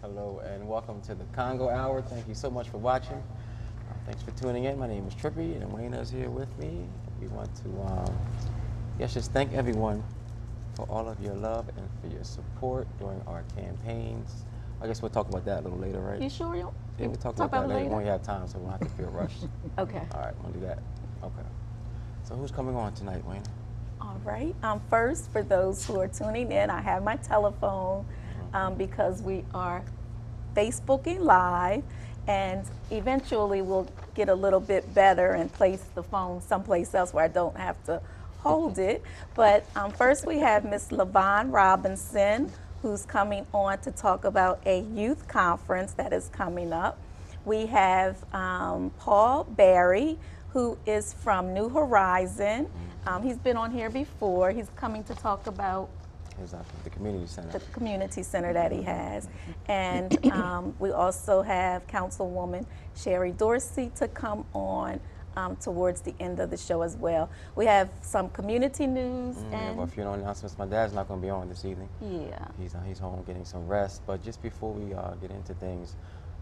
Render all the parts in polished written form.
Hello and welcome to the Congo Hour. Thank you so much for watching. Thanks for tuning in. My name is Trippy and Wayne is here with me. We want to just thank everyone for all of your love and for your support during our campaigns. I guess we'll talk about that a little later, right? You sure Yeah, we'll talk about that later when we have time, so we won't have to feel rushed. Okay. All right, we'll do that. Okay. So who's coming on tonight, Wayne? All right. First, for those who are tuning in, I have my telephone because we are Facebooking live, and eventually we'll get a little bit better and place the phone someplace else where I don't have to hold it. But first we have Miss LaVon Robinson, who's coming on to talk about a youth conference that is coming up. We have Paul Barry, who is from New Horizon. He's been on here before. He's coming to talk about the community center. The community center that he has. And we also have Councilwoman Sherry Dorsey to come on towards the end of the show as well. We have some community news. And a few announcements. My dad's not going to be on this evening. Yeah. He's home getting some rest. But just before we get into things,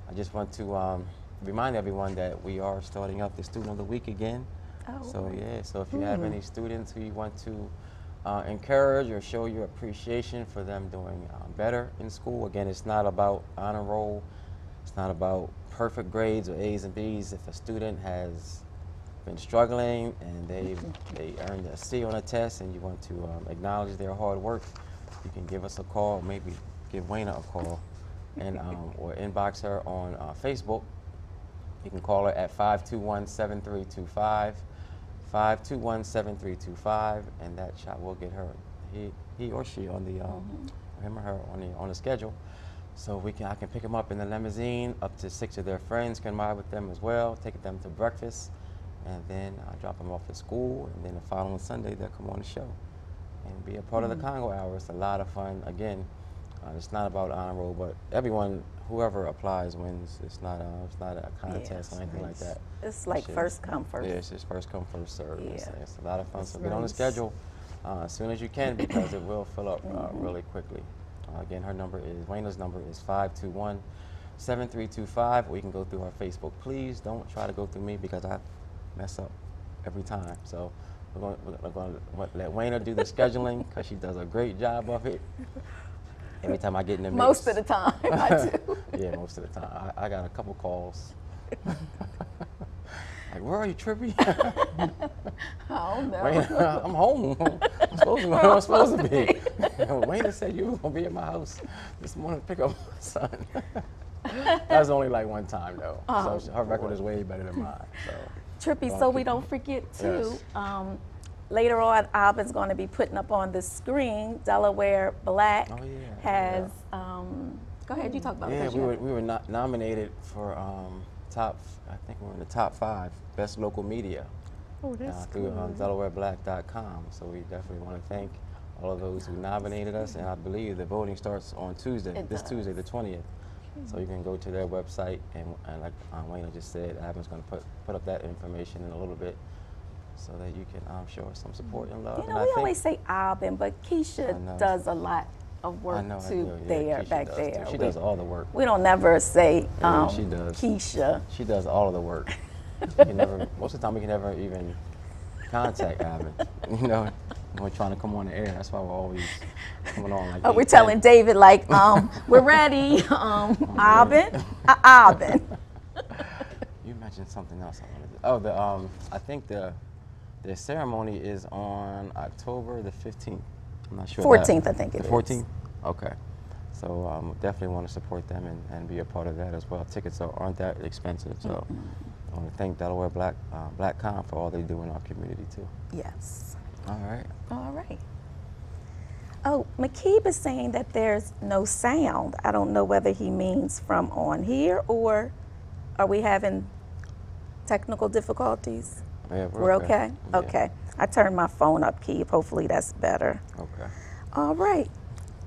I just want to remind everyone that we are starting up the Student of the Week again. Oh, so yeah, so if you have any students who you want to encourage or show your appreciation for them doing better in school, again, it's not about honor roll, it's not about perfect grades or A's and B's. If a student has been struggling and they earned a C on a test and you want to acknowledge their hard work, you can give us a call, maybe give Wayna a call, and or inbox her on Facebook. You can call her at 521-7325, 521-7325, and that shot will get her, he or she on the, him or her on the schedule. So I can pick them up in the limousine. Up to 6 of their friends can ride with them as well, take them to breakfast, and then drop them off at school. And then the following Sunday they'll come on the show and be a part of the Congo Hour. It's a lot of fun. Again, it's not about honor roll, but everyone, whoever applies wins. It's not a contest or anything like that. It's like first come, first. Yeah, it's just first come, first serve. Yeah. It's a lot of fun. That's So get on the schedule as soon as you can, because it will fill up really quickly. Again, Wayna's number is 521-7325, or you can go through our Facebook. Please don't try to go through me because I mess up every time. So we're going to let Wayna do the scheduling because she does a great job of it. Every time I get in the mix. Most of the time, I do. Yeah, most of the time. I got a couple calls. Like, where are you, Trippy? I don't know. Wayne, I'm home. I'm supposed to be where I'm supposed to be. Wayne said you were going to be at my house this morning to pick up my son. That was only like one time, though. So her record is way better than mine. So. Trippy, so we don't forget, too, Yes. Later on, Alvin's going to be putting up on the screen, Delaware Black has, go ahead, you talk about it. Yeah, we were nominated for I think we're in the top 5 best local media through DelawareBlack.com. So we definitely want to thank all of those who nominated us, and I believe the voting starts on Tuesday, Tuesday the 20th. So you can go to their website, and like Wayna just said, Alvin's going to put up that information in a little bit, so that you can show us some support and love. You know, we always say Alvin, but Keisha does a lot of work too back there. She does all the work. We don't never say she does. Keisha. She does all of the work. Most of the time we can never even contact Alvin. You know, when we're trying to come on the air. That's why we're always coming on like. We're telling David like, we're ready. Alvin, Alvin. You mentioned something else I wanted to. Oh, I think the ceremony is on October the 15th. I'm not sure. 14th, I think it is. 14th? Okay. So definitely want to support them and be a part of that as well. Tickets aren't that expensive, so I want to thank Delaware Black.com for all they do in our community too. Yes. All right. All right. Oh, McKeeb is saying that there's no sound. I don't know whether he means from on here, or are we having technical difficulties? Yeah, we're okay? Yeah. Okay. I turned my phone up, Keeb. Hopefully that's better. Okay. All right.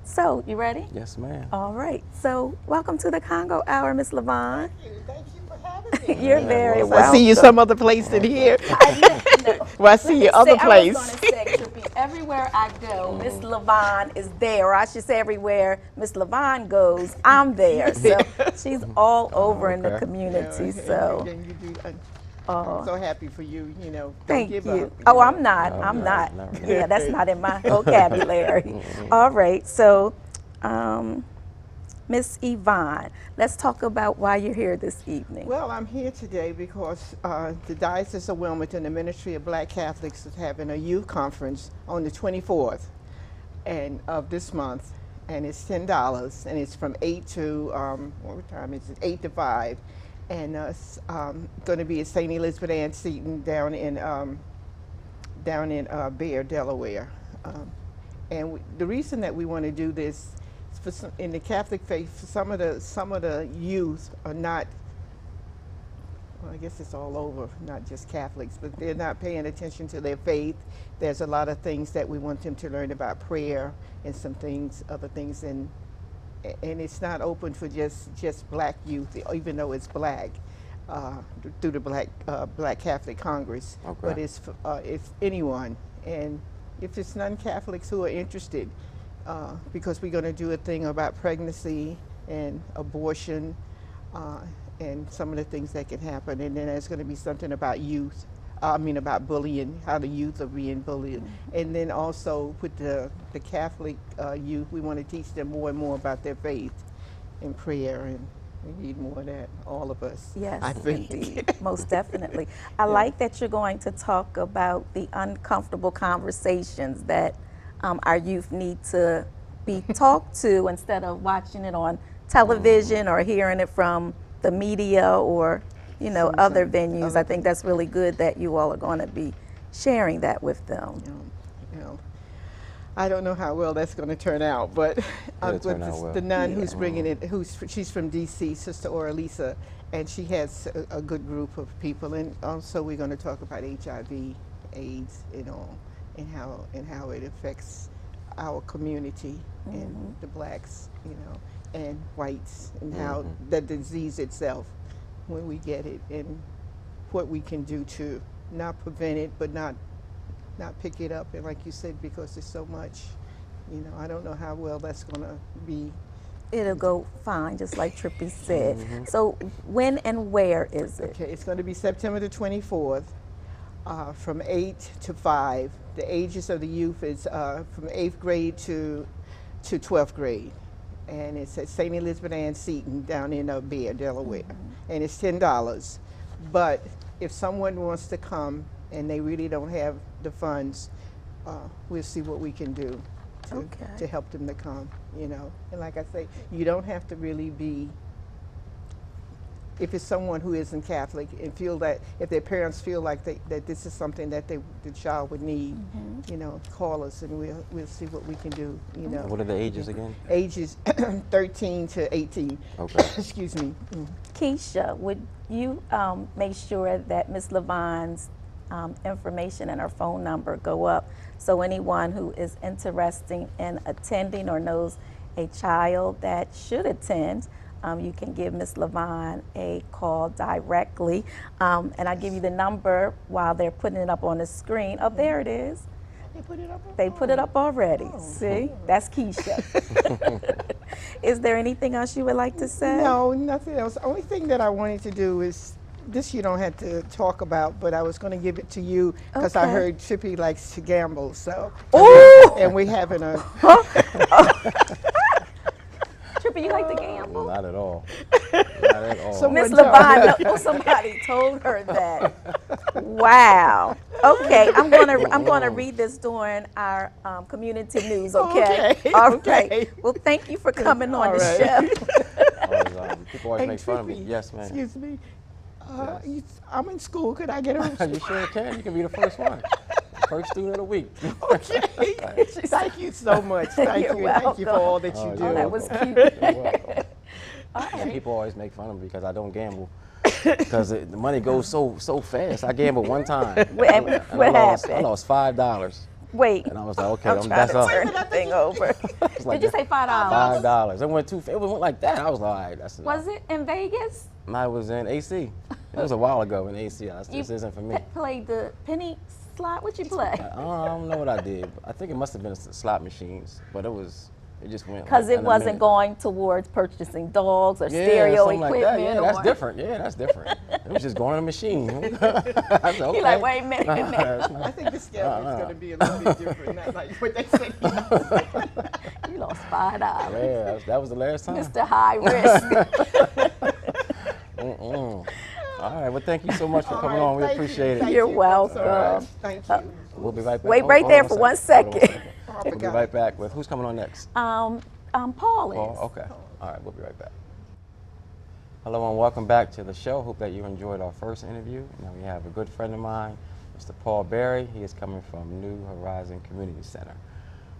So, you ready? Yes, ma'am. All right. So, welcome to the Congo Hour, Miss LaVon. Thank you for having me. You're very Well, welcome. I see you some other place in here. Well, I see you other place. I was going to say, Trippy, every everywhere I go, Miss Levon is there. Or I should say everywhere Miss Levon goes, I'm there. So she's all over in the okay. community. Yeah, So and you do, Oh. I'm so happy for you. You know, don't thank give you. up. Oh, know. I'm not. No, I'm no, not. never. Yeah, that's not in my vocabulary. All right. So, Miss Yvonne, let's talk about why you're here this evening. Well, I'm here today because the Diocese of Wilmington, the Ministry of Black Catholics, is having a youth conference on the 24th of this month, and it's $10, and it's from 8 to what time is it? 8 to 5, and it's going to be at St. Elizabeth Ann Seton down in Bear, Delaware. The reason that we want to do this is in the Catholic faith, some of the youth are not. Well, I guess it's all over, not just Catholics, but they're not paying attention to their faith. There's a lot of things that we want them to learn about prayer and some things, other things, and it's not open for just black youth, even though it's black, through the Black Catholic Congress. Okay. But it's anyone, and if it's non-Catholics who are interested, because we're going to do a thing about pregnancy and abortion, and some of the things that can happen, and then there's going to be something about youth. About bullying, how the youth are being bullied. And then also with the Catholic youth, we want to teach them more and more about their faith and prayer, and we need more of that, all of us. Yes, I think. indeed, most definitely. I like that you're going to talk about the uncomfortable conversations that our youth need to be talked to instead of watching it on television or hearing it from the media or other venues. I think that's really good that you all are going to be sharing that with them. I don't know how well that's going to turn out, but the nun who's bringing it, she's from D.C., Sister Oralisa, and she has a good group of people. And also we're going to talk about HIV, AIDS, and how it affects our community and the blacks, and whites, and how the disease itself, when we get it, and what we can do to not prevent it, but not pick it up. And like you said, because there's so much, I don't know how well that's going to be. It'll go fine, just like Trippy said. So when and where is it? Okay, it's going to be September the 24th, from 8 to 5. The ages of the youth is from 8th grade to 12th grade. And it's at St. Elizabeth Ann Seton down in Bear, Delaware. And it's $10. But if someone wants to come and they really don't have the funds, we'll see what we can do to help them to come, And like I say, you don't have to really be, if it's someone who isn't Catholic and feel that, if their parents feel like that this is something that the child would need, call us and we'll see what we can do, What are the ages again? Ages 13 to 18. Okay. Excuse me. Keisha, would you make sure that Ms. Levon's information and her phone number go up so anyone who is interested in attending or knows a child that should attend, you can give Ms. Levon a call directly. And I'll give you the number while they're putting it up on the screen. Oh, there it is. They put it up? They put it up already. See? That's Keisha. Is there anything else you would like to say? No, nothing else. The only thing that I wanted to do is, this you don't have to talk about, but I was going to give it to you because I heard Trippy likes to gamble. So, and we're having a... Trippy, you like to gamble? Not at all. Not at all. Miss Levon, somebody told her that. Wow. Okay, I'm gonna read this during our community news. Okay. All right. Well, thank you for coming on the show. People always make fun of me. Yes, ma'am. Excuse me. I'm in school. Could I get a? You sure can. You can be the first one. First student of the week. Okay. Thank you so much. Thank you. Thank you for all that you do. Oh, that was cute. And people always make fun of me because I don't gamble. Because the money goes so fast. I gambled one time. What happened? I lost $5. Wait. And I was like, okay, I'm trying that's to up. turn the thing over. Like, did you say $5? $5. It went like that. I was like, all right, that's enough. Was it in Vegas? No, it was in AC. It was a while ago in AC. This isn't for me. Played the penny slot? What you play? I don't know what I did. I think it must have been slot machines, but it just went. Because like it in a wasn't minute. going towards purchasing dogs or Yeah, stereo something like equipment. that. Yeah, that's or, different. Yeah, that's different. It was just going in a machine. I said, okay. He like, wait a minute. I think the scale is going to be a little bit different, not like what they say. You lost $5. Yeah, that was the last time. Mr. High Risk. All right. Well, thank you so much for All coming right, on. We thank you, appreciate thank it. You're you. welcome. All right, thank you. We'll be right back. Wait right there for 1 second. We'll be right back with who's coming on next. Paul is. Oh, okay. All right. We'll be right back. Hello and welcome back to the show. Hope that you enjoyed our first interview. Now we have a good friend of mine, Mr. Paul Berry. He is coming from New Horizon Community Center.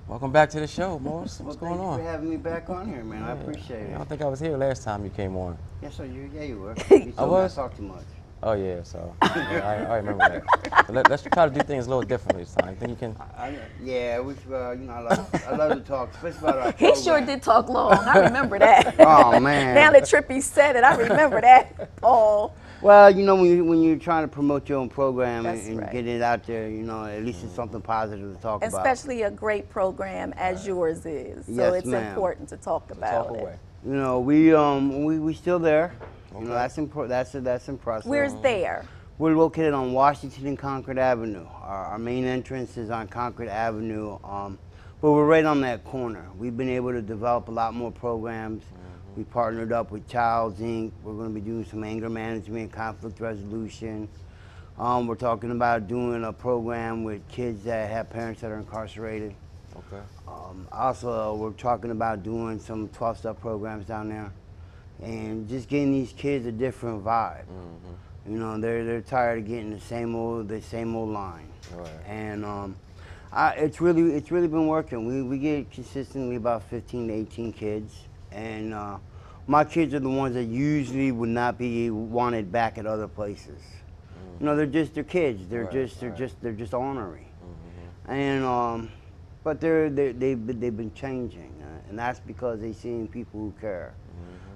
Welcome back to the show, Morris. What's going on? Thank you for having me back on here, man. I appreciate I it. don't think I was here last time you came on. Yes, sir. You were. You I was? talk too much. Oh yeah, so yeah, I remember that. So let's try to do things a little differently this time. You think you can? Yeah, which I love to talk, especially about our He program. sure did talk long. I remember that. Oh man. Now that Trippy said it, I remember that, Paul. Well, when you're trying to promote your own program That's and right. get it out there, at least it's something positive to talk about. Especially a great program as yours is. So Yes, it's ma'am. important to talk about Talk it. away. We still there. Okay. That's impressive. Where's there? We're located on Washington and Concord Avenue. Our main entrance is on Concord Avenue, but we're right on that corner. We've been able to develop a lot more programs. We partnered up with Childs Inc. We're going to be doing some anger management, conflict resolution. We're talking about doing a program with kids that have parents that are incarcerated. Okay. Also, we're talking about doing some 12-step programs down there and just getting these kids a different vibe. They're tired of getting the same old line. Right. And it's really been working. We get consistently about 15 to 18 kids, and my kids are the ones that usually would not be wanted back at other places. They're kids. They're just ornery. And but they've been changing, and that's because they're seeing people who care,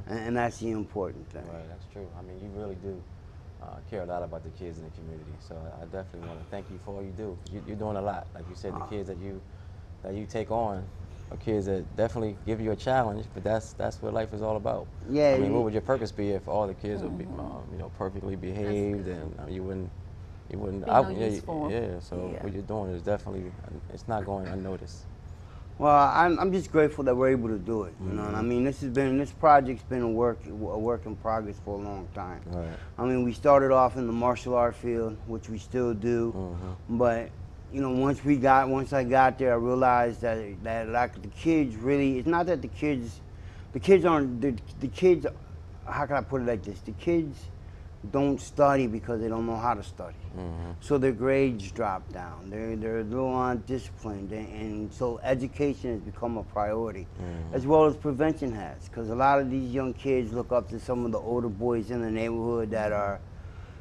and that's the important thing. Right, that's true. I mean, you really do care a lot about the kids in the community. So I definitely want to thank you for all you do. You're doing a lot. Like you said, the kids that you take on are kids that definitely give you a challenge, but that's what life is all about. Yeah. I mean, what would your purpose be if all the kids would be, perfectly behaved and you wouldn't Be no use for 'em. yeah. So what you're doing is definitely, it's not going unnoticed. Well, I'm just grateful that we're able to do it. You know what I mean? This project's been a work in progress for a long time. Right. I mean, we started off in the martial art field, which we still do, but once I got there, I realized that like the kids really, it's not that the kids aren't the kids. How can I put it like this? The kids don't study because they don't know how to study. So their grades drop down. They're a little undisciplined, and so education has become a priority, as well as prevention has. Because a lot of these young kids look up to some of the older boys in the neighborhood that are,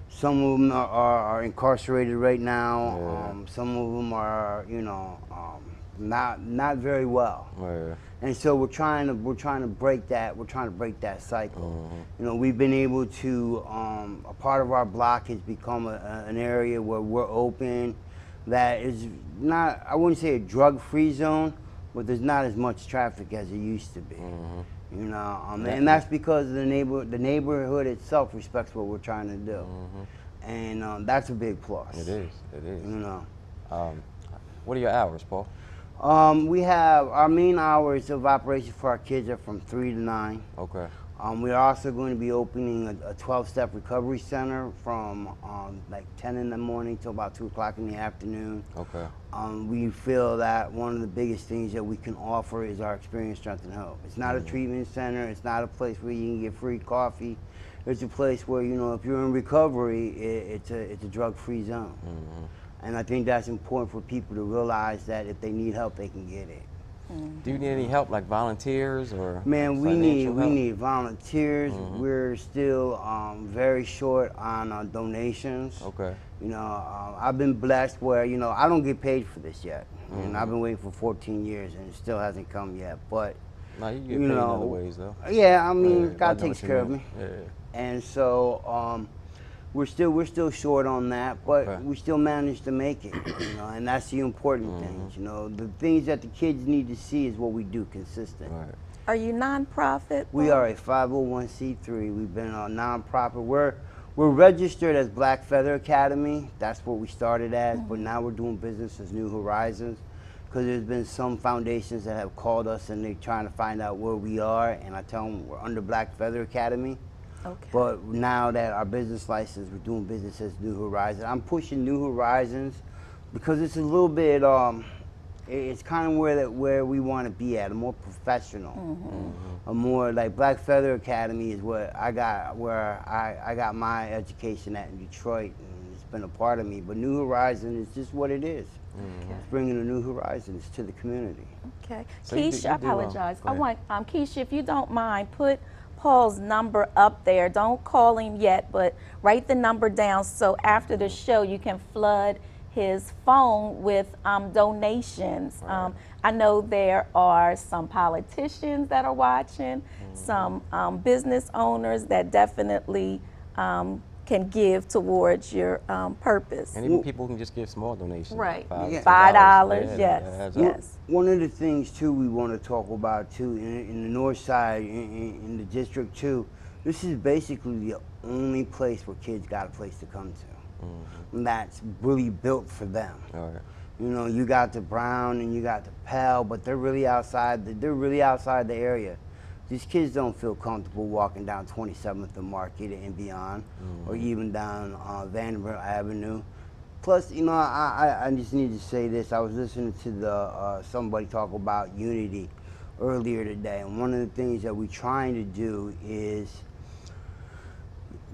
some of them are incarcerated right now. Yeah. Some of them are, not very well. Right. And so we're trying to break that. We're trying to break that cycle. We've been able to. A part of our block has become an area where we're open. That is not. I wouldn't say a drug-free zone, but there's not as much traffic as it used to be. And that's because the neighborhood itself respects what we're trying to do, and that's a big plus. It is. It is. What are your hours, Paul? We have our main hours of operation for our kids are from 3 to 9. Okay. We're also going to be opening a 12-step recovery center from like 10 in the morning till about 2 o'clock in the afternoon. Okay. We feel that one of the biggest things that we can offer is our experience, strength, and hope. It's not a treatment center. It's not a place where you can get free coffee. It's a place where, if you're in recovery, it's a drug-free zone. And I think that's important for people to realize that if they need help, they can get it. Do you need any help, like volunteers or? Man, we financial help? need volunteers. We're still very short on donations. Okay. I've been blessed where I don't get paid for this yet, and I've been waiting for 14 years, and it still hasn't come yet. But No, you get paid in other ways though. yeah, I mean, Yeah, I God know takes what you care of mean. me. Yeah. And so we're still short on that, but Okay. we still managed to make it, you know, and that's the important things, you know. The things that the kids need to see is what we do consistent. Right. Are you nonprofit? We Paul? are a 501c3. We've been a nonprofit. We're registered as Black Feather Academy. That's what we started as, but now we're doing business as New Horizons, because there's been some foundations that have called us and they're trying to find out where we are, and I tell them we're under Black Feather Academy. Okay. But now that our business license, we're doing business as New Horizons. I'm pushing New Horizons because it's a little bit, it's kind of where we want to be at, a more professional, a more like Black Feather Academy is where I got my education at in Detroit, and it's been a part of me. But New Horizons is just what it is. It's bringing the New Horizons to the community. Okay. So you Keisha, do- I you do, apologize. go I ahead. want Keisha, if you don't mind, put Paul's number up there. Don't call him yet, but write the number down so after the show you can flood his phone with donations. I know there are some politicians that are watching, some business owners that definitely can give towards your purpose. And even people who can just give small donations. Right. $5, $5, $10. yes, that adds up. yes. One of the things too we want to talk about too in the north side, in the district too, this is basically the only place where kids got a place to come to. And that's really built for them. All right. You know, you got the Brown and you got the Pell, but they're really outside the area. These kids don't feel comfortable walking down 27th and Market and beyond, or even down Vanderbilt Avenue. Plus, you know, I just need to say this. I was listening to somebody talk about unity earlier today, and one of the things that we're trying to do is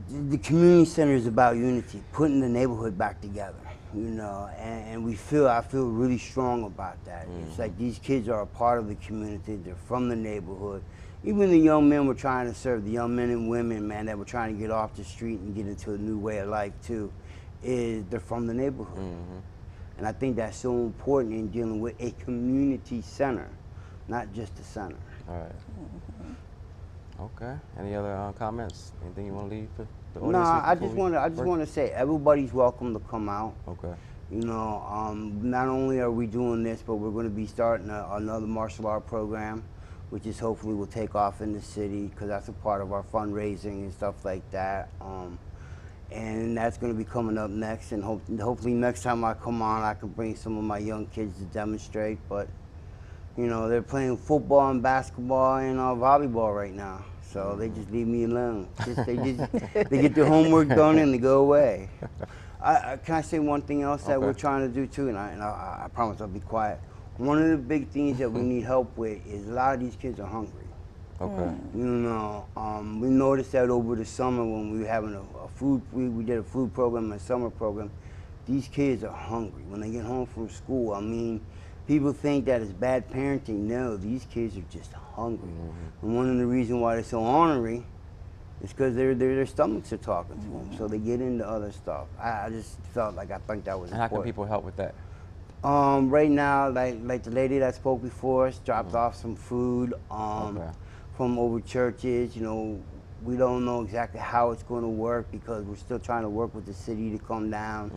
the community center is about unity, putting the neighborhood back together, you know, and I feel really strong about that. It's like these kids are a part of the community, they're from the neighborhood. Even the young men we're trying to serve, the young men and women, man, that we're trying to get off the street and get into a new way of life too, they're from the neighborhood. And I think that's so important in dealing with a community center, not just a center. All right. Okay. Any other comments? Anything you want to leave for the audience? No, with I before just we want to say everybody's welcome to come out. Okay. You know, not only are we doing this, but we're going to be starting another martial art program, which is hopefully will take off in the city, because that's a part of our fundraising and stuff like that. And that's going to be coming up next, and hopefully next time I come on, I can bring some of my young kids to demonstrate. But you know, they're playing football and basketball and volleyball right now, so they just leave me alone. They get their homework done and they go away. Can I say one thing else that Okay. we're trying to do too? And I promise I'll be quiet. One of the big things that we need help with is a lot of these kids are hungry. Okay. You know, we noticed that over the summer when we were having we did a food program, a summer program. These kids are hungry. When they get home from school, I mean, people think that it's bad parenting. No, these kids are just hungry. And one of the reasons why they're so ornery is because their stomachs are talking to them, so they get into other stuff. I just felt like I think that was And how can important. people help with that? Right now, like the lady that spoke before us dropped off some food Okay. from over churches. You know, we don't know exactly how it's going to work because we're still trying to work with the city to come down.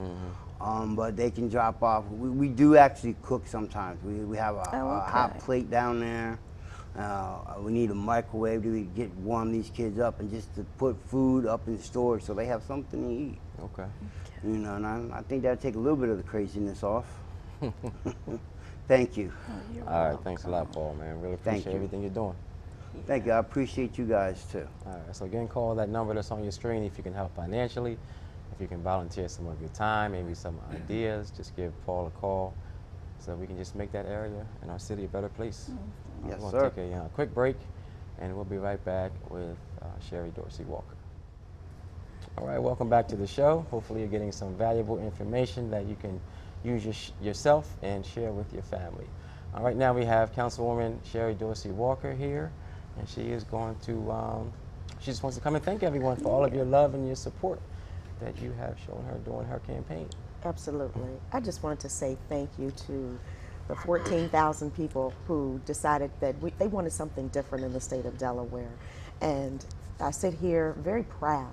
But they can drop off. We do actually cook sometimes. We have a hot plate down there. We need a microwave to warm these kids up and just to put food up in storage so they have something to eat. Okay. You know, and I think that'll take a little bit of the craziness off. Thank you. All right. Thanks a lot, Paul, man. Really Thank appreciate you. everything you're doing. Thank you. I appreciate you guys too. All right. So again, call that number that's on your screen if you can help financially. If you can volunteer some of your time, maybe some ideas, just give Paul a call so we can just make that area in our city a better place. Yes, We're sir. going to take a quick break, and we'll be right back with Sherry Dorsey Walker. All right, welcome back to the show. Hopefully you're getting some valuable information that you can use yourself and share with your family. Right now we have Councilwoman Sherry Dorsey Walker here, and she is going to, she just wants to come and thank everyone for all of your love and your support that you have shown her during her campaign. Absolutely. I just wanted to say thank you to the 14,000 people who decided that they wanted something different in the state of Delaware. And I sit here very proud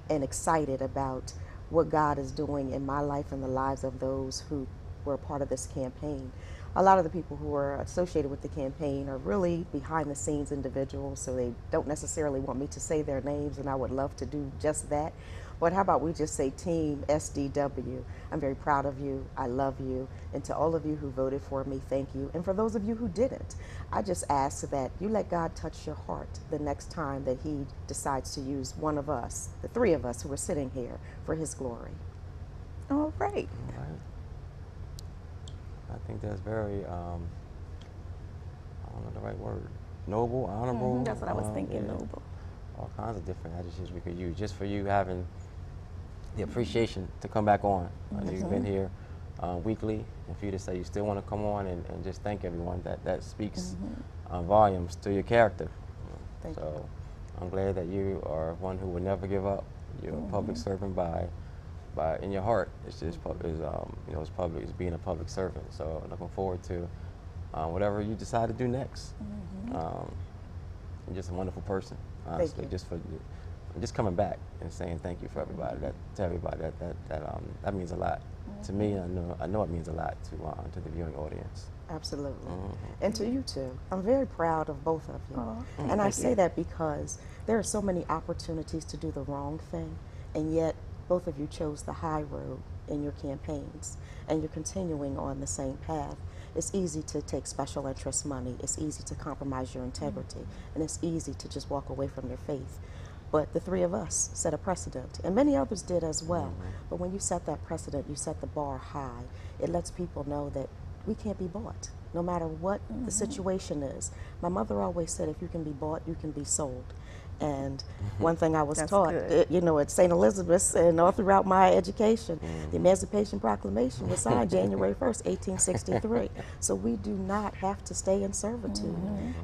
and excited about what God is doing in my life and the lives of those who were a part of this campaign. A lot of the people who are associated with the campaign are really behind the scenes individuals, so they don't necessarily want me to say their names, and I would love to do just that. But how about we just say Team SDW? I'm very proud of you. I love you. And to all of you who voted for me, thank you. And for those of you who didn't, I just ask that you let God touch your heart the next time that He decides to use one of us, the three of us who are sitting here, for His glory. All right. All right. I think that's very, I don't know the right word, noble, honorable. That's what I was thinking, yeah. noble. All kinds of different adjectives we could use just for you having the appreciation to come back on. I know you've been here weekly, and for you to say you still want to come on and just thank everyone, that speaks volumes to your character. Thank so you. I'm glad that you are one who will never give up. You're a public servant by in your heart. It's just it's public. It's being a public servant. So looking forward to whatever you decide to do next. You're just a wonderful person, honestly. Just coming back and saying thank you for everybody. That means a lot to me. I know it means a lot to the viewing audience. Absolutely. And to you too. I'm very proud of both of you. And I say that because there are so many opportunities to do the wrong thing, and yet both of you chose the high road in your campaigns, and you're continuing on the same path. It's easy to take special interest money. It's easy to compromise your integrity, and it's easy to just walk away from your faith. But the three of us set a precedent, and many others did as well. But when you set that precedent, you set the bar high. It lets people know that we can't be bought, no matter what the situation is. My mother always said, if you can be bought, you can be sold. And one thing I was taught, at St. Elizabeth's and all throughout my education, the Emancipation Proclamation was signed January 1st, 1863. So we do not have to stay in servitude.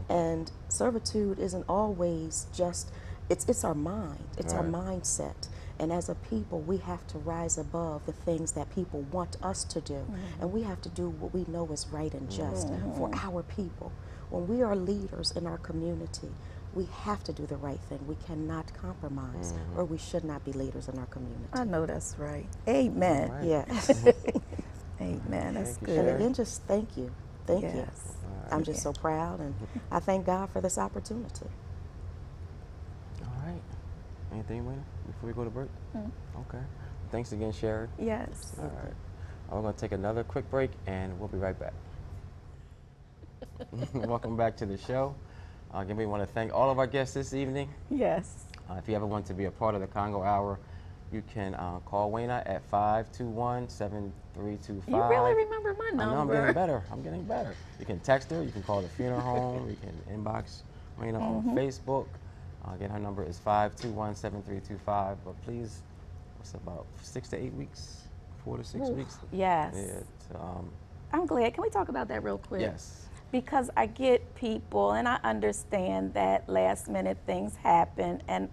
And servitude isn't always just, it's our mind, it's our mindset. And as a people, we have to rise above the things that people want us to do. And we have to do what we know is right and just for our people. When we are leaders in our community, we have to do the right thing. We cannot compromise, or we should not be leaders in our community. I know that's right. Amen. Right. Yes. Amen. That's Thank you, good. And Sherry. again, just thank you. Thank you. Yes. I'm just so proud, and I thank God for this opportunity. All right. Anything, Wayne, before we go to break? Okay. Thanks again, Sherry. Yes. All right. We're going to take another quick break, and we'll be right back. Welcome back to the show. Again, we want to thank all of our guests this evening. Yes. If you ever want to be a part of the Congo Hour, you can call Wayna at 521-7325. You really remember my number. I know, I'm getting better. I'm getting better. You can text her. You can call the funeral home. You can inbox Wayna on Facebook. Again, her number is 521-7325. But please, what's about 6 to 8 weeks? 4 to 6 weeks? Yes. Yeah, I'm glad. Can we talk about that real quick? yes. Because I get people, and I understand that last minute things happen, and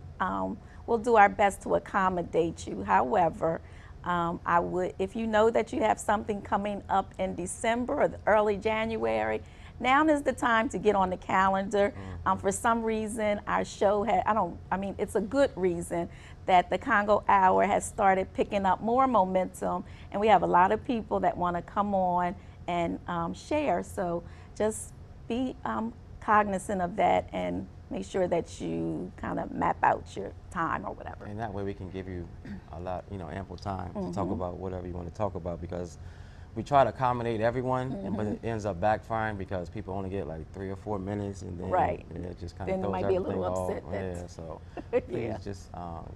we'll do our best to accommodate you. However, I would, if you know that you have something coming up in December or early January, now is the time to get on the calendar. For some reason, our show had, it's a good reason that the Congo Hour has started picking up more momentum, and we have a lot of people that want to come on and share. So just be cognizant of that and make sure that you kind of map out your time or whatever. And that way we can give you a lot, ample time to talk about whatever you want to talk about, because we try to accommodate everyone, but it ends up backfiring because people only get like 3 or 4 minutes, and then it just kind of Then throws they might be a everything little off. upset that- Yeah, so please just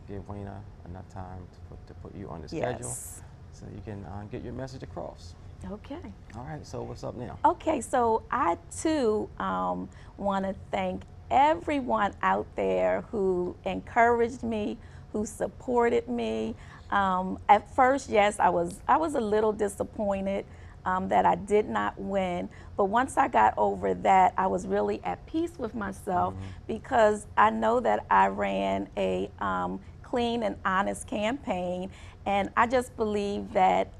give Wayna enough time to put you on the schedule Yes. so you can get your message across. Okay. All right, so what's up now? Okay, so I too want to thank everyone out there who encouraged me, who supported me. At first, yes, I was a little disappointed that I did not win, but once I got over that, I was really at peace with myself because I know that I ran a clean and honest campaign, and I just believe that.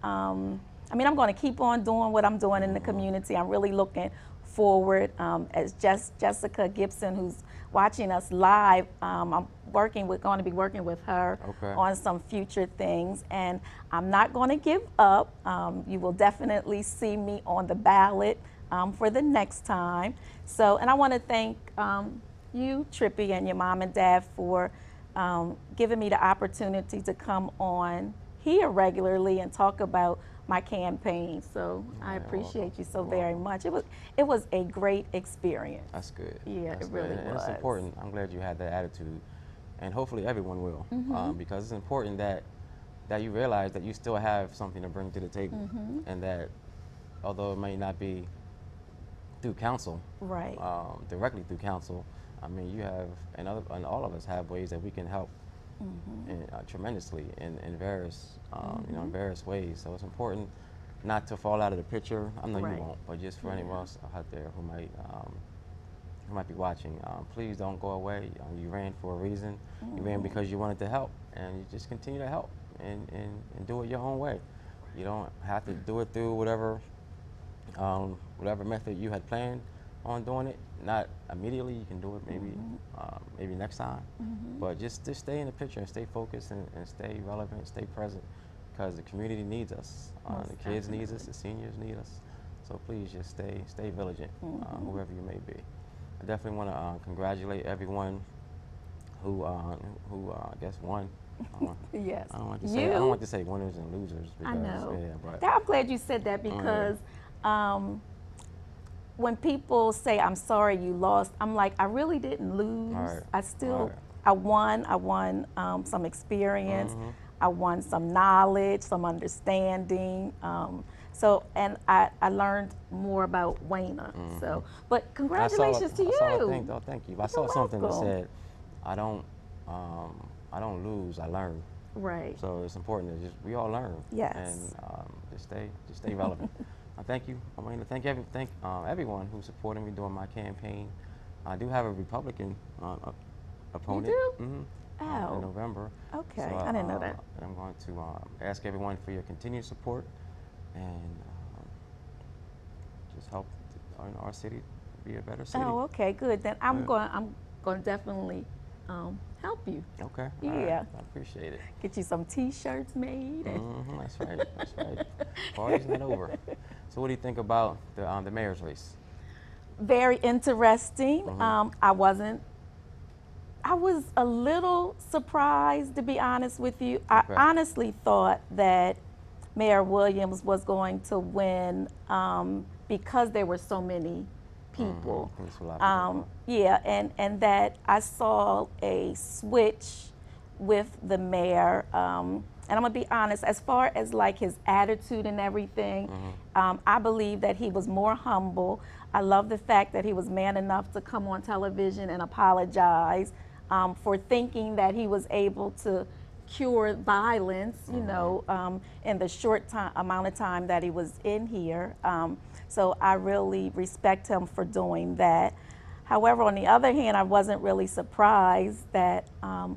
I'm going to keep on doing what I'm doing in the community. I'm really looking forward. As Jessica Gibson, who's watching us live, I'm going to be working with her Okay. on some future things, and I'm not going to give up. You will definitely see me on the ballot for the next time. So, and I want to thank you, Trippy, and your mom and dad for giving me the opportunity to come on here regularly and talk about my campaign. So I You're appreciate welcome. you so You're very welcome. much. It was a great experience. That's good. Yeah, That's it good. really And was. it's important. I'm glad you had that attitude, and hopefully everyone will, because it's important that you realize that you still have something to bring to the table, and that although it may not be through council, Right. directly through council, I mean, you have, and all of us have ways that we can help tremendously in various, in various ways. So it's important not to fall out of the picture. I know Right. you won't, but just for anyone else out there who might be watching, please don't go away. You ran for a reason. You ran because you wanted to help, and you just continue to help and do it your own way. You don't have to do it through whatever method you had planned on doing it. Not immediately. You can do it maybe next time. But just stay in the picture and stay focused and stay relevant, stay present, because the community needs us. Most The kids need us. definitely. The seniors need us. So please just stay vigilant, whoever you may be. I definitely want to congratulate everyone who I guess won. Yes. I don't like to say winners and losers because I know. yeah, but I'm glad you said that because when people say, I'm sorry you lost, I'm like, I really didn't lose. Right. I still, Right. I won some experience. I won some knowledge, some understanding. And I learned more about Wayna. So, but congratulations to you. Thank you. I saw something that welcome. said, I don't lose, I learn. Right. So it's important that we all learn. Yes. And just stay relevant. Thank you. I mean, thank everyone who supported me during my campaign. I do have a Republican opponent. do? In Oh. November. Okay, So, I didn't know that. And I'm going to ask everyone for your continued support and just help our city be a better city. Oh, okay, good. Then I'm Yeah. going to definitely help you. Okay. All Yeah. right. I appreciate it. Get you some T-shirts made. That's right. That's right. Party's not over. So, what do you think about the mayor's race? Very interesting. I was a little surprised, to be honest with you. I Okay. honestly thought that Mayor Williams was going to win because there were so many people. There's a lot of people. Yeah, and that I saw a switch with the mayor. And I'm gonna be honest, as far as like his attitude and everything, I believe that he was more humble. I love the fact that he was man enough to come on television and apologize for thinking that he was able to cure violence, in the short amount of time that he was in here. So I really respect him for doing that. However, on the other hand, I wasn't really surprised that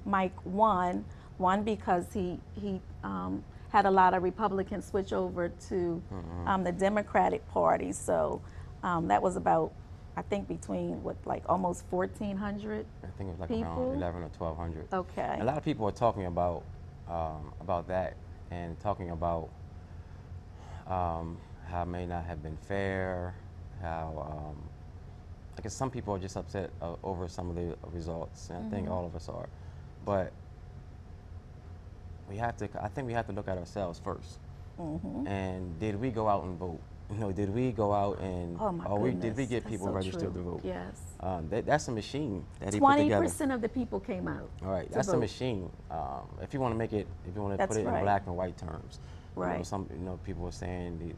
Mike won. One, because he had a lot of Republicans switch over to the Democratic Party. So that was about, I think, between like almost 1,400 I think it was like people? around 11 or 1,200. Okay. A lot of people are talking about that and talking about how it may not have been fair, how I guess some people are just upset over some of the results, and I think all of us are. But I think we have to look at ourselves first. And did we go out and vote? Did we go out and Oh my did we goodness, get that's people so registered true. to vote? Yes. That's a machine that he put together. 20% of the people came out. All right, to that's a vote. machine. If you want to make it, if you want to That's put it in right. black and white terms, Right. some people are saying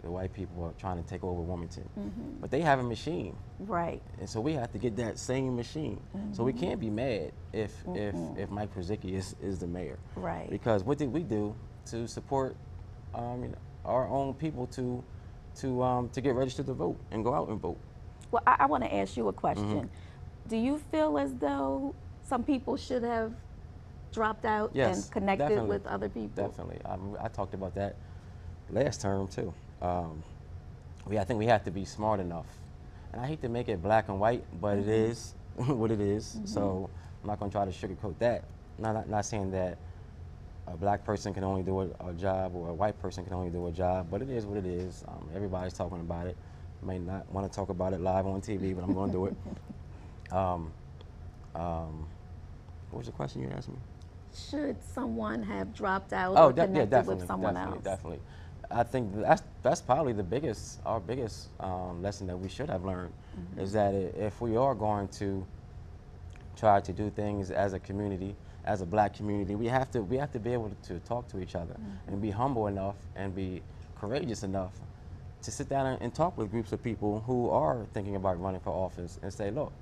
the white people are trying to take over Wilmington, but they have a machine, Right. and so we have to get that same machine. So we can't be mad if Mike Krzyzewski is the mayor, Right. Because what did we do to support our own people to get registered to vote and go out and vote? Well, I want to ask you a question. Do you feel as though some people should have dropped out Yes, and connected definitely. with other people? Definitely. I talked about that last term too. I think we have to be smart enough. And I hate to make it black and white, but it is what it is. So I'm not going to try to sugarcoat that. Not saying that a black person can only do a job or a white person can only do a job, but it is what it is. Everybody's talking about it. May not want to talk about it live on TV, but I'm going to do it. What was the question you asked me? Should someone have dropped out Oh, or connected definitely, with someone else? definitely. I think that's probably our biggest lesson that we should have learned is that if we are going to try to do things as a community, as a black community, we have to be able to talk to each other and be humble enough and be courageous enough to sit down and talk with groups of people who are thinking about running for office and say, look,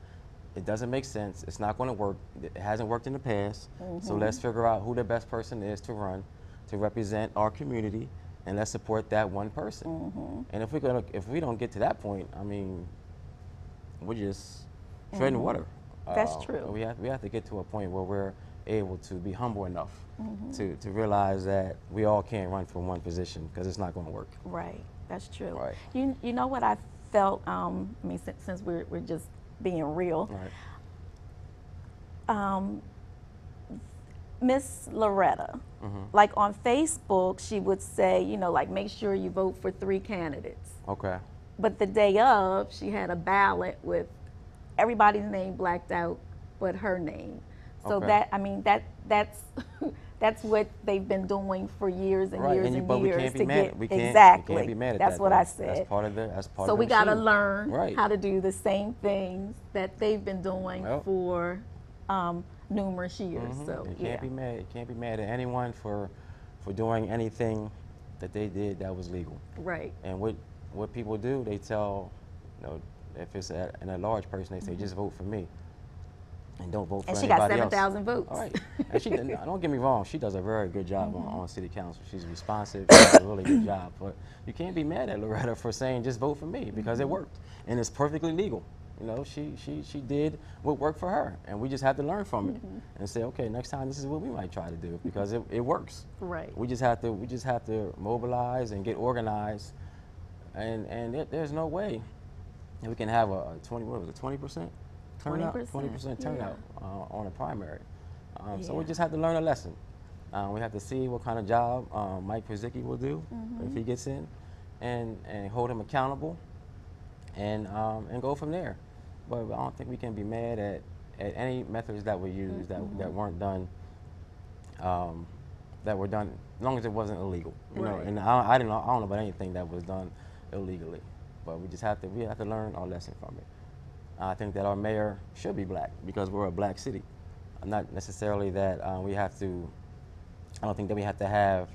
it doesn't make sense. It's not going to work. It hasn't worked in the past. So let's figure out who the best person is to run, to represent our community, and let's support that one person. And if we don't get to that point, I mean, we're just treading water. That's true. We have to get to a point where we're able to be humble enough to realize that we all can't run for one position because it's not going to work. Right, that's true. Right. You know what I felt, I mean, since we're just being real, Right. Miss Loretta, like on Facebook, she would say, you know, like make sure you vote for 3 candidates. Okay. But the day of, she had a ballot with everybody's name blacked out but her name. So Okay. that, I mean, that's that's what they've been doing for years and Right, years and and but we years can't be to mad. get We can't, exactly. We can't be mad at that's that. what though. I said. That's part of the So we got to learn Right. how to do the same things that they've been doing Yep. for numerous years. So You yeah, can't be mad. You can't be mad at anyone for doing anything that they did that was legal. right. And what people do, they tell, you know, if it's in a large person, they say just vote for me, and don't vote for And she anybody got else. 7,000 votes. All right. And she, don't get me wrong, she does a very good job on city council. She's responsive. She does a really good job. But you can't be mad at Loretta for saying just vote for me because it worked and it's perfectly legal. You know, she did what worked for her, and we just have to learn from it and say, okay, next time this is what we might try to do because it works. Right. We just have to mobilize and get organized, and there's no way that we can have a 20% turnout, 20%, turnout on a primary. So we Yeah. just have to learn a lesson. We have to see what kind of job Mike Pizicki will do if he gets in, and hold him accountable, and go from there. But I don't think we can be mad at any methods that were used that weren't done. That were done as long as it wasn't illegal. You know, Right. and I don't know about anything that was done illegally. But we have to learn our lesson from it. I think that our mayor should be black because we're a black city. Not necessarily that we have to. I don't think that we have to have.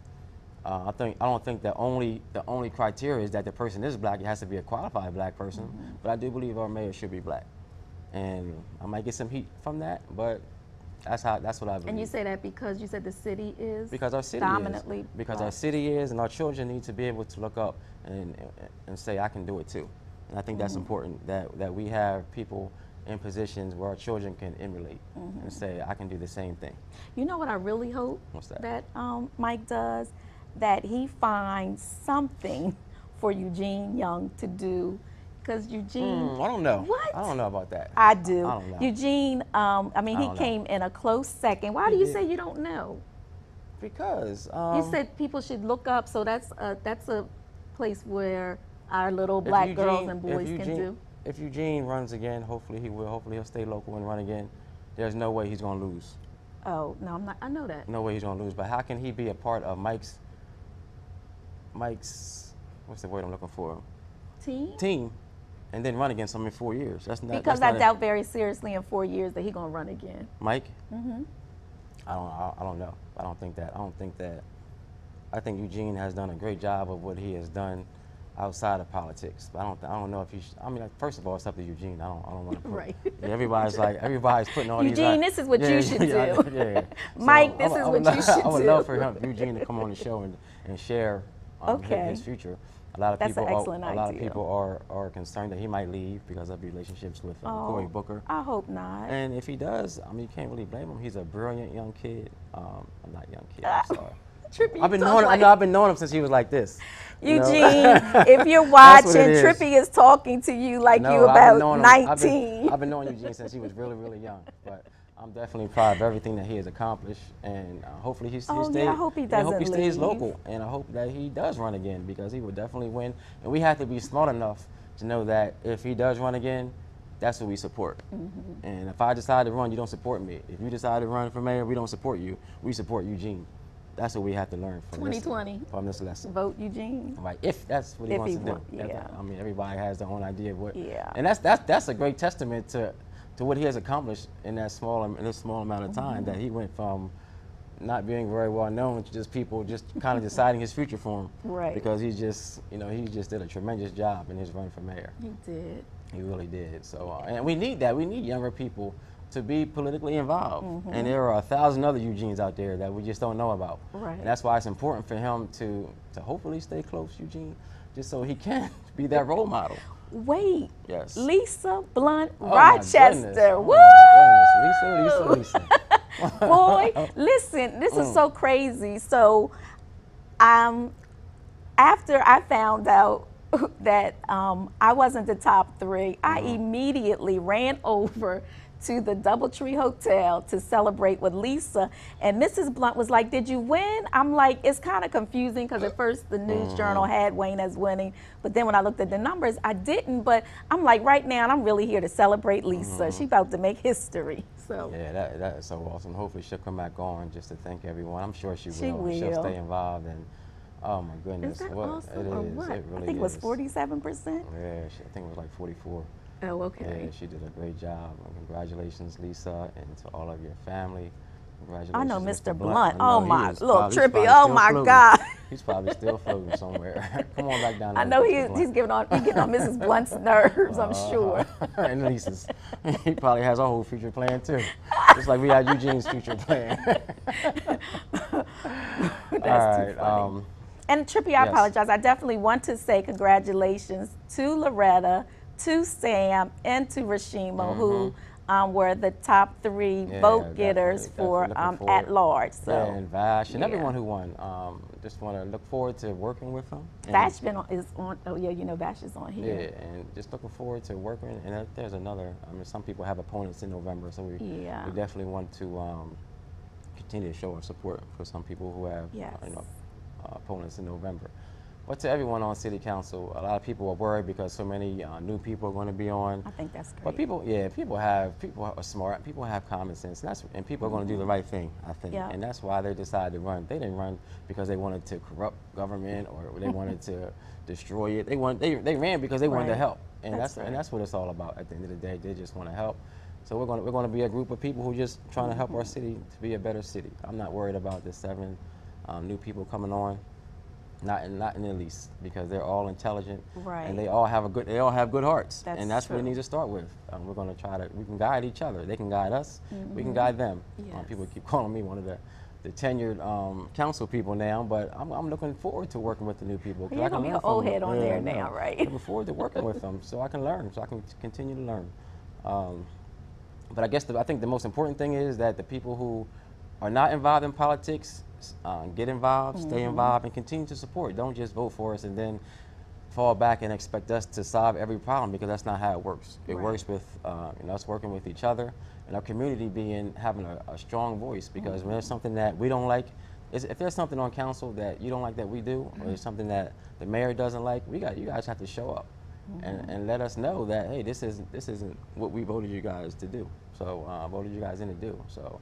I don't think that the only criteria is that the person is black. It has to be a qualified black person. But I do believe our mayor should be black, and I might get some heat from that, but that's what I believe. And you say that because you said the city is Because our city dominantly is. Because black. our city is, and our children need to be able to look up and say, I can do it too. And I think that's important, that we have people in positions where our children can emulate and say, I can do the same thing. You know what I really hope What's that? Mike does? That he finds something for Eugene Young to do. Because Eugene, I don't know. What? I don't know about that. I do. I don't know. Eugene, I mean, I he don't know. came in a close second. Why do He you did. say you don't know? Because You said people should look up, so that's a place where our little black girls and boys can do. If Eugene runs again, hopefully he will. Hopefully he'll stay local and run again. There's no way he's going to lose. Oh, no, I'm not. I know that. No way he's going to lose. But how can he be a part of Mike's, what's the word I'm looking for? Team, and then run against him in 4 years? That's not. Because that's I not doubt very seriously in 4 years that he's going to run again. Mike. I don't know. I don't think that. I think Eugene has done a great job of what he has done outside of politics. But I don't know if he. I mean, first of all, it's up to Eugene. I don't want to put. Right. Yeah, everybody's putting all these. Eugene, this is what you should do. Yeah. Mike, this is what you should I would do. love for Eugene to come on the show and share Okay. his future. A lot of That's people. an excellent a lot of idea. people are concerned that he might leave because of relationships with Cory Booker. I hope not. And if he does, I mean, you can't really blame him. He's a brilliant young kid. I'm not a young kid. I'm sorry. Trippy, I've been talk knowing. like- I know I've been knowing him since he was like this. you know? Eugene, if you're That's watching, what it is. Trippy is talking to you like No, you I've been about knowing him- 19. I've been knowing Eugene since he was really, really young. But I'm definitely proud of everything that he has accomplished, and hopefully he Oh, stays. yeah, I hope he and I hope he doesn't stays leave. local, and I hope that he does run again because he would definitely win. And we have to be smart enough to know that if he does run again, that's what we support. And if I decide to run, you don't support me. If you decide to run for mayor, we don't support you. We support Eugene. That's what we have to learn from 2020. from this lesson. Vote Eugene. Right, if that's what he If wants he to do. want- yeah. I mean, everybody has their own idea of what. Yeah. And that's a great testament to what he has accomplished in this small amount of time. That he went from not being very well known to just people just kind of deciding his future for him. Right. Because he just did a tremendous job in his run for mayor. He did. He really did. So, and we need that. We need younger people to be politically involved. And there are 1,000 other Eugenes out there that we just don't know about. Right. And that's why it's important for him to hopefully stay close, Eugene, just so he can be that role model. Wait. Yes. Lisa Blunt, Oh, my Rochester. goodness. Oh, Woo! my goodness. Lisa. Boy, listen, this is so crazy. So, after I found out that I wasn't the top 3, I immediately ran over to the Doubletree Hotel to celebrate with Lisa. And Mrs. Blunt was like, "Did you win?" I'm like, it's kind of confusing because at first the News Journal had Wayne as winning, but then when I looked at the numbers, I didn't. But I'm like, right now, I'm really here to celebrate Lisa. She's about to make history. So Yeah, that is so awesome. Hopefully she'll come back on just to thank everyone. I'm sure she will. She will. She'll stay involved. And oh my is goodness, that what awesome it or is. what? It really I think it was is. 47%. Yeah, I think it was like 44. Oh, okay. Yeah, she did a great job. And congratulations, Lisa, and to all of your family. Congratulations, I know Mr. Mr. Blunt. I know Oh he my, is little probably- he's trippy. probably Oh still my floating. God. He's probably still floating somewhere. Come on back down. I there, know Mr. Blunt. he's getting on Mrs. Blunt's nerves, I'm sure. And Lisa's. He probably has a whole future plan too. Just like we had Eugene's future plan. That's too funny. And Trippy, I Yes. apologize. I definitely want to say congratulations to Loretta, to Sam, and to Rashima, who were the top 3 Yeah, vote getters definitely for looking forward. at large. So Yeah, and Vash and yeah. everyone who won. Just want to look forward to working with them. And- Vash is on. Oh yeah, you know Vash is on Yeah, here. and just looking forward to working. And there's another. I mean, some people have opponents in November, so we Yeah. definitely want to continue to show our support for some people who have Yes. opponents in November. But to everyone on City Council, a lot of people are worried because so many new people are going to be on. I think that's great. But people are smart. People have common sense, and people are going to do the right thing. I think, Yeah. and that's why they decided to run. They didn't run because they wanted to corrupt government or they wanted to destroy it. They ran because they wanted to Right. help, and That's and right. that's what it's all about. At the end of the day, they just want to help. So we're going to be a group of people who just trying to help our city to be a better city. I'm not worried about the 7 new people coming on. Not in the least, because they're all intelligent, Right. and they all have good hearts, That's and that's what true. we need to start with. We're going to we can guide each other. They can guide us. We can guide them. Yes. People keep calling me one of the tenured council people now, but I'm looking forward to working with the new people. 'Cause You're I can gonna be learn an from old them. head on Yeah, there I know. now, right? Looking forward to working with them, so I can learn, so I can continue to learn. But I guess I think the most important thing is that the people who are not involved in politics get involved, stay involved, and continue to support. Don't just vote for us and then fall back and expect us to solve every problem, because that's not how it works. It Right. works with us working with each other and our community having a strong voice. Because when there's something that we don't like, if there's something on council that you don't like that we do, or there's something that the mayor doesn't like, you guys have to show up and let us know that, hey, this isn't what we voted you guys to do. So voted you guys in to do. So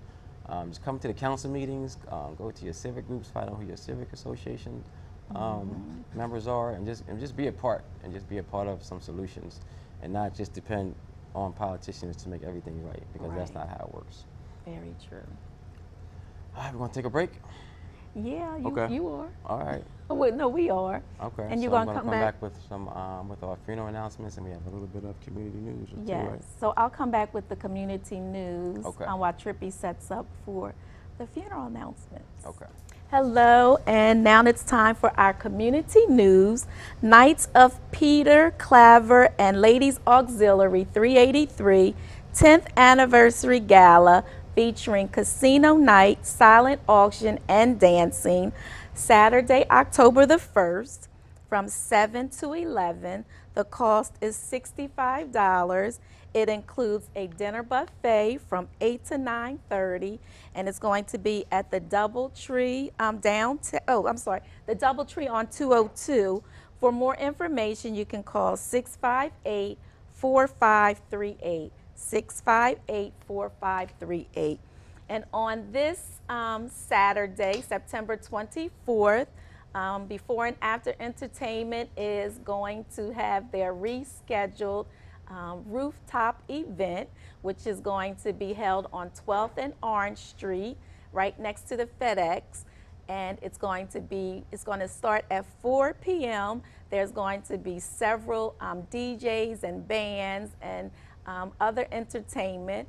just come to the council meetings, go to your civic groups, find out who your civic association members are, and just be a part, of some solutions, and not just depend on politicians to make everything right, because that's Right. not how it works. Very true. All right, we're gonna take a break. Yeah, Okay. you are. All right. Oh, wait, no, we are. Okay. And you're so I'm gonna gonna come back with some with our funeral announcements, and we have a little bit of community news. too, Yes. right? So I'll come back with the community news Okay. while Trippy sets up for the funeral announcements. Okay. Hello, and now it's time for our community news. Knights of Peter Claver and Ladies Auxiliary 383 10th Anniversary Gala featuring casino night, silent auction, and dancing. Saturday, October the 1st from 7 to 11. The cost is $65. It includes a dinner buffet from 8 to 9:30, and it's going to be at the DoubleTree the DoubleTree on 202. For more information, you can call 658-4538, 658-4538. And on this Saturday, September 24th, before and after entertainment is going to have their rescheduled rooftop event, which is going to be held on 12th and Orange Street, right next to the FedEx. And it's going to start at 4 p.m. There's going to be several DJs and bands and other entertainment.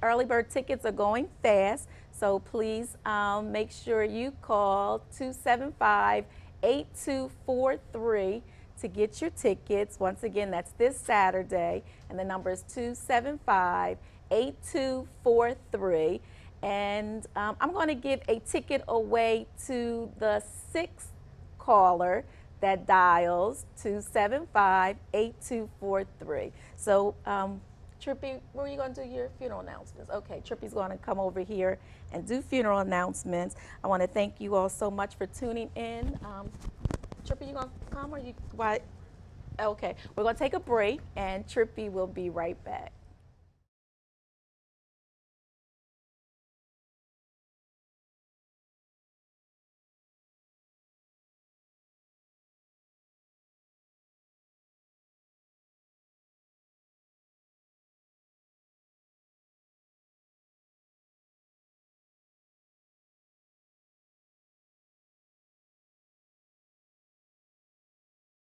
Early bird tickets are going fast, so please make sure you call 275-8243 to get your tickets. Once again, that's this Saturday, and the number is 275-8243. And I'm going to give a ticket away to the 6th caller that dials 275-8243. So, Trippy, where are you going to do your funeral announcements? Okay, Trippy's going to come over here and do funeral announcements. I want to thank you all so much for tuning in. Trippy, you going to come or you? Why? Okay, we're going to take a break, and Trippy will be right back.